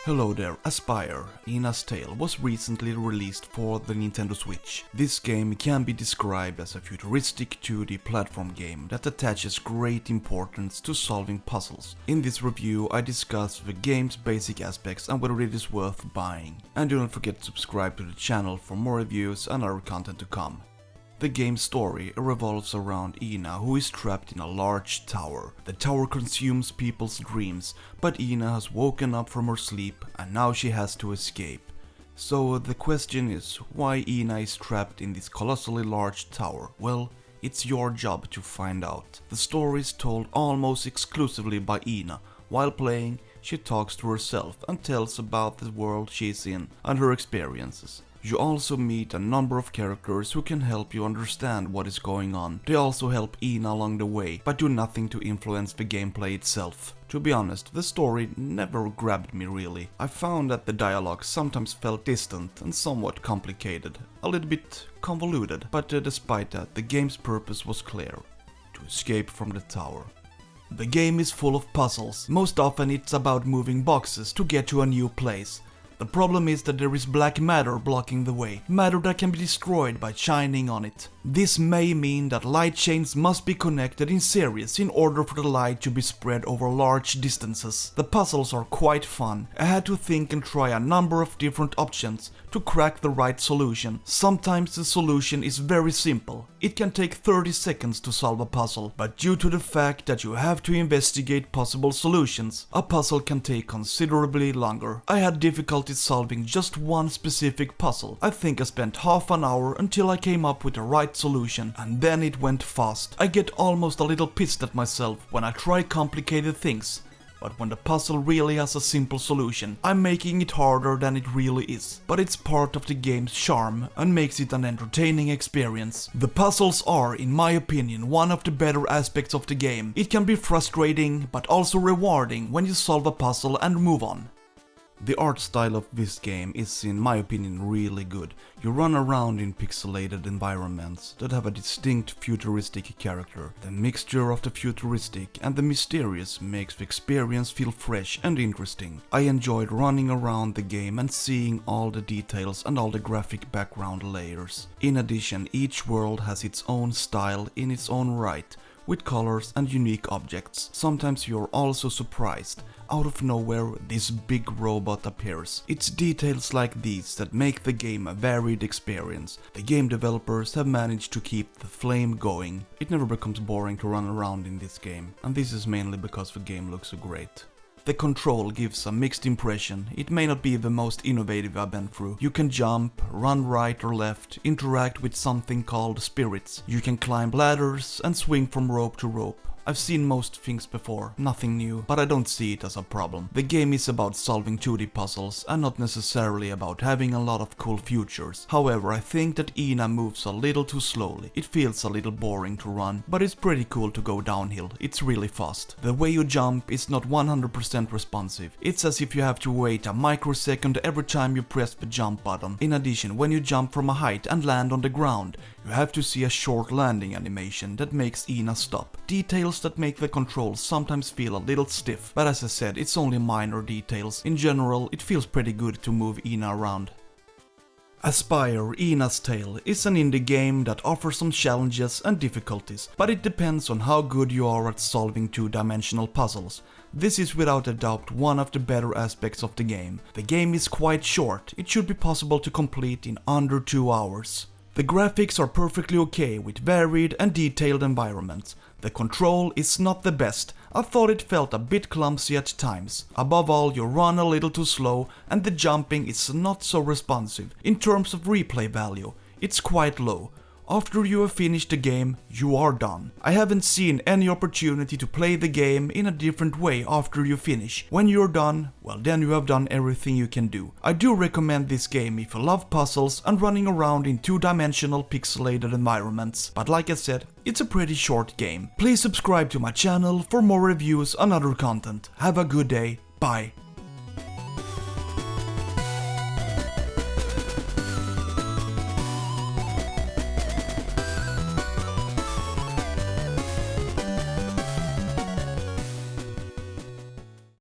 Hello there, Aspyr, Ina's Tale was recently released for the Nintendo Switch. This game can be described as a futuristic 2D platform game that attaches great importance to solving puzzles. In this review I discuss the game's basic aspects and whether it is worth buying. And do not forget to subscribe to the channel for more reviews and other content to come. The game's story revolves around Ina, who is trapped in a large tower. The tower consumes people's dreams, but Ina has woken up from her sleep and now she has to escape. So the question is, why Ina is trapped in this colossally large tower? Well, it's your job to find out. The story is told almost exclusively by Ina. While playing, she talks to herself and tells about the world she is in and her experiences. You also meet a number of characters who can help you understand what is going on. They also help Ina along the way, but do nothing to influence the gameplay itself. To be honest, the story never grabbed me really. I found that the dialogue sometimes felt distant and somewhat complicated, a little bit convoluted, but despite that, the game's purpose was clear: to escape from the tower. The game is full of puzzles. Most often it's about moving boxes to get to a new place. The problem is that there is black matter blocking the way, matter that can be destroyed by shining on it. This may mean that light chains must be connected in series in order for the light to be spread over large distances. The puzzles are quite fun. I had to think and try a number of different options to crack the right solution. Sometimes the solution is very simple. It can take 30 seconds to solve a puzzle, but due to the fact that you have to investigate possible solutions, a puzzle can take considerably longer. I had difficulty solving just one specific puzzle. I think I spent half an hour until I came up with the right solution, and then it went fast. I get almost a little pissed at myself when I try complicated things, but when the puzzle really has a simple solution, I'm making it harder than it really is. But it's part of the game's charm and makes it an entertaining experience. The puzzles are, in my opinion, one of the better aspects of the game. It can be frustrating, but also rewarding when you solve a puzzle and move on. The art style of this game is, in my opinion, really good. You run around in pixelated environments that have a distinct futuristic character. The mixture of the futuristic and the mysterious makes the experience feel fresh and interesting. I enjoyed running around the game and seeing all the details and all the graphic background layers. In addition, each world has its own style in its own right, with colors and unique objects. Sometimes you're also surprised. Out of nowhere, this big robot appears. It's details like these that make the game a varied experience. The game developers have managed to keep the flame going. It never becomes boring to run around in this game, and this is mainly because the game looks so great. The control gives a mixed impression. It may not be the most innovative I've been through. You can jump, run right or left, interact with something called spirits. You can climb ladders and swing from rope to rope. I've seen most things before, nothing new, but I don't see it as a problem. The game is about solving 2D puzzles and not necessarily about having a lot of cool features. However, I think that Ina moves a little too slowly. It feels a little boring to run, but it's pretty cool to go downhill. It's really fast. The way you jump is not 100% responsive. It's as if you have to wait a microsecond every time you press the jump button. In addition, when you jump from a height and land on the ground, you have to see a short landing animation that makes Ina stop. Details that make the controls sometimes feel a little stiff, but as I said, it's only minor details. In general, it feels pretty good to move Ina around. Aspyr, Ina's Tale is an indie game that offers some challenges and difficulties, but it depends on how good you are at solving two-dimensional puzzles. This is without a doubt one of the better aspects of the game. The game is quite short. It should be possible to complete in under 2 hours. The graphics are perfectly okay with varied and detailed environments. The control is not the best. I thought it felt a bit clumsy at times. Above all, you run a little too slow and the jumping is not so responsive. In terms of replay value, it's quite low. After you have finished the game, you are done. I haven't seen any opportunity to play the game in a different way after you finish. When you're done, well then you have done everything you can do. I do recommend this game if you love puzzles and running around in two-dimensional pixelated environments. But like I said, it's a pretty short game. Please subscribe to my channel for more reviews and other content. Have a good day. Bye.